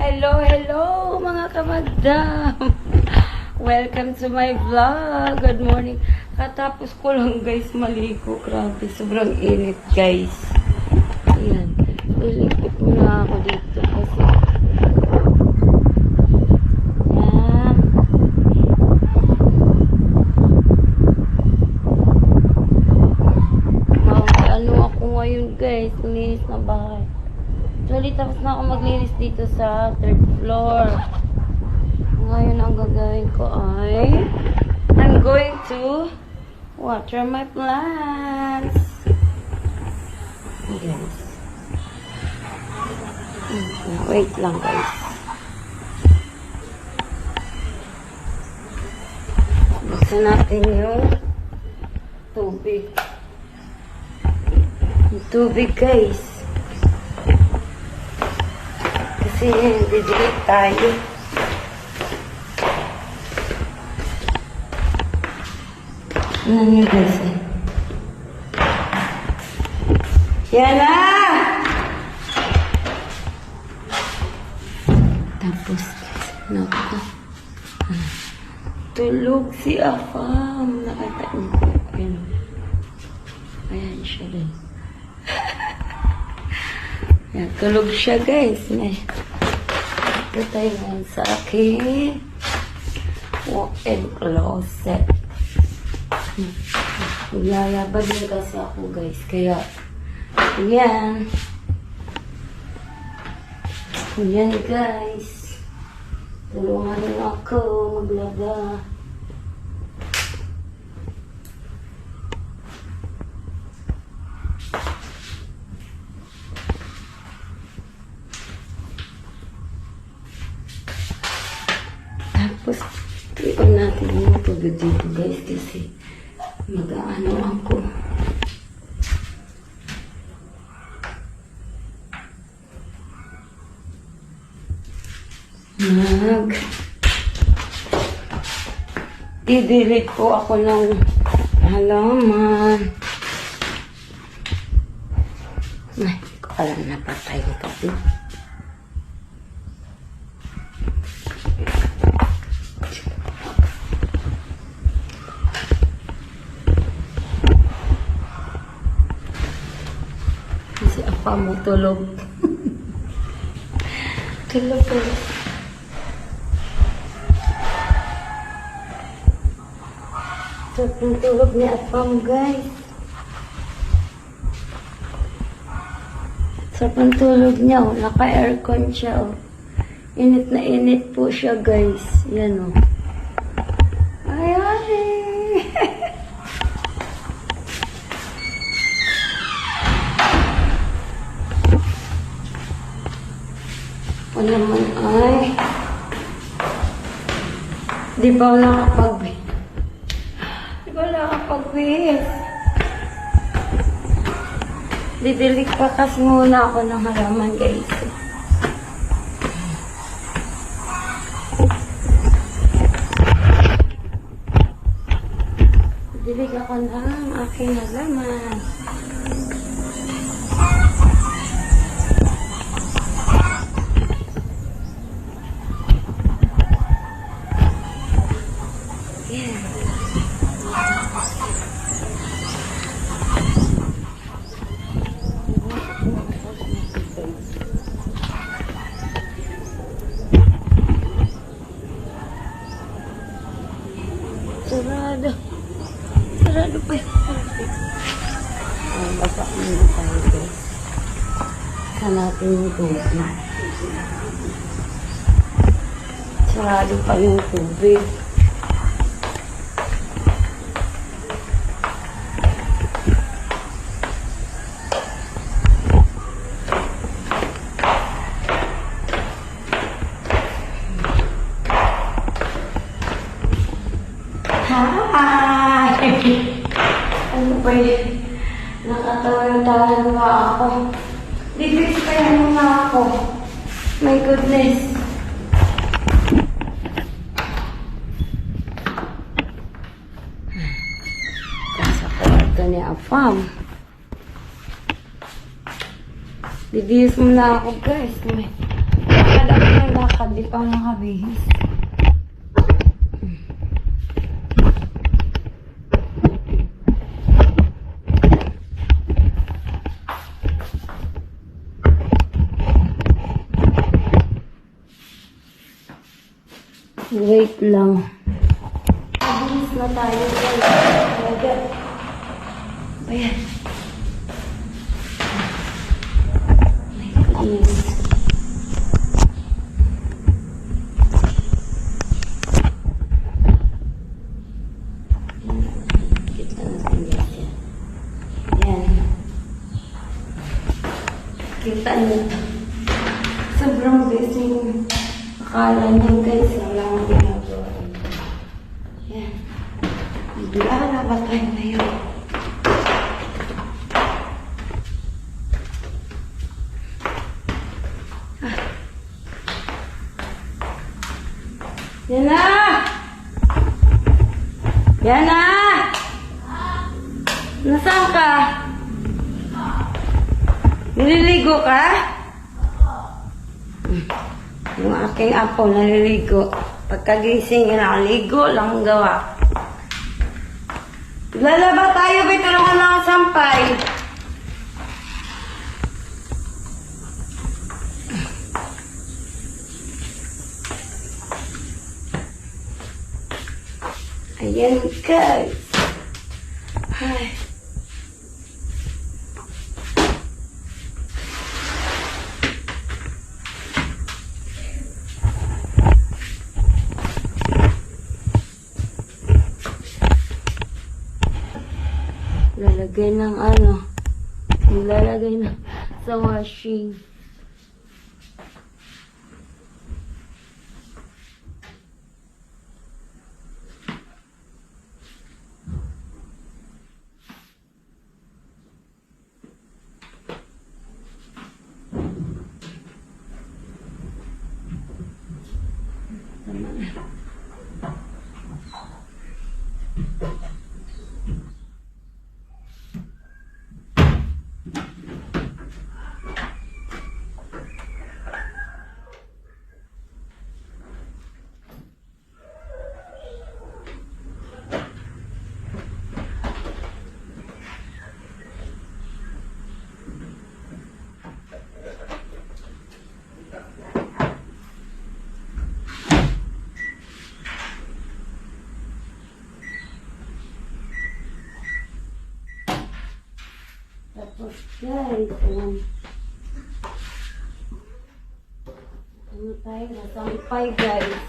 Hello, hello mga kamadam. Welcome to my vlog. Good morning. Katapos ko lang guys maligo. Grabe, sobrang init guys. Ayan. Nilipit muna ako dito kasi ano ako ngayon guys. Linis na bahay. Actually, tapos na ako maglinis dito sa third floor. Ngayon, ang gagawin ko ay I'm going to water my plants. Guys. Wait lang, guys. Buksan natin yung tubig. Yung tubig, guys. Kasi didilig tayo. Ano nyo guys eh? Yan na! Tapos, naku. Tulog si Afam. Nakita niyo po. Ayan siya din. Ayan, tulog siya guys. Ito tayo ngayon sa akin walk-in closet. Maglalaba din kasi ako guys. Kaya, ayan. Ayan guys. Tulungan niyo ako maglaba. Tapos, tuon natin yung tubig dito guys kasi mag-aano ako. Didilig po ako ng halaman. Ay, hindi ko alam napatay ko kasi. Kasi apa mo tulog. Tulog ko. Sobrang tulog ni Apam guys. Sobrang tulog niya oh. Naka-aircon siya oh. Init na init po siya guys. Yan oh. Ayan eh. O naman ay di ba nakapag-wave? Didilig pa kasi muna ako ng halaman guys. Didilig ako ng aking halaman. Sarado. Sarado pa yung tubig. Basa muna tayo guys. Saan natin yung tubig. Sarado pa yung tubig. Hi! Ano ba yun? Nakatawa-tawa nga ako. Dibis pa yan nga ako. My goodness. Sa kwarto ni Afam. Dibis mo na ako guys. May nakadami na lakad, di pa makabihis. Wait lang. Mabilis na tayo guys. Ayan. My goodness. Kita natin guys yan. Ayan. Kita nyo to. Sobrang busy. Akala niyo guys, wala akong ginagawa. Yan. Maglalaba tayo ngayon. Yan na! Yan na! Nasaan ka? Nililigo ka? Yung aking apo naliligo. Pagkagising, nakaligo lang ang gawa. Lalaba tayo, may tulungan lang ang sampay. Ayan guys. Ay. Lalagay ng ano, nilalagay na sa washing. Tama na. Tapos guys, ayan. Ano tayo? Nasampay guys.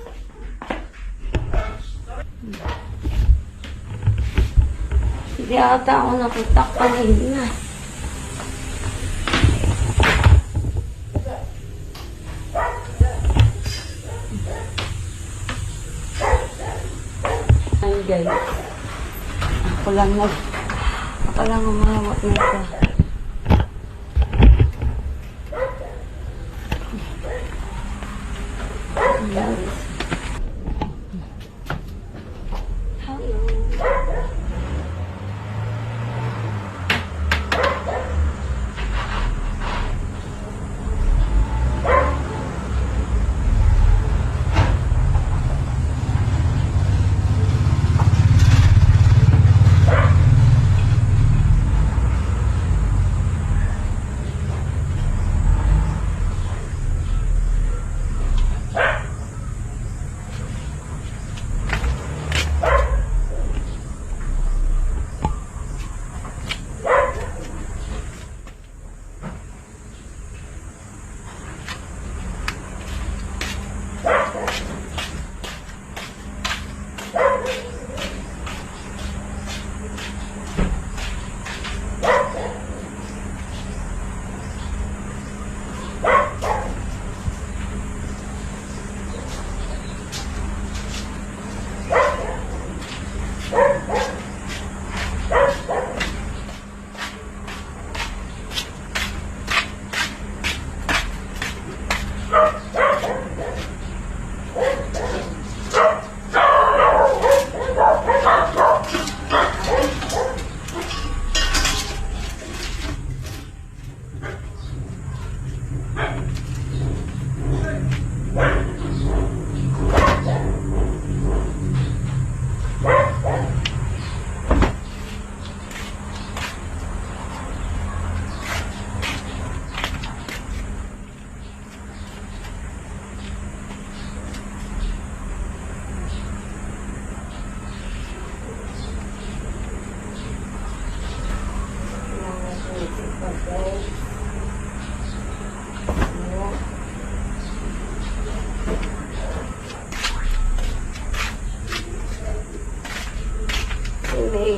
Hindi ata ako nakutak kanina. Ayan guys. Ako lang umawak nito.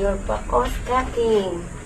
your pack of stacking.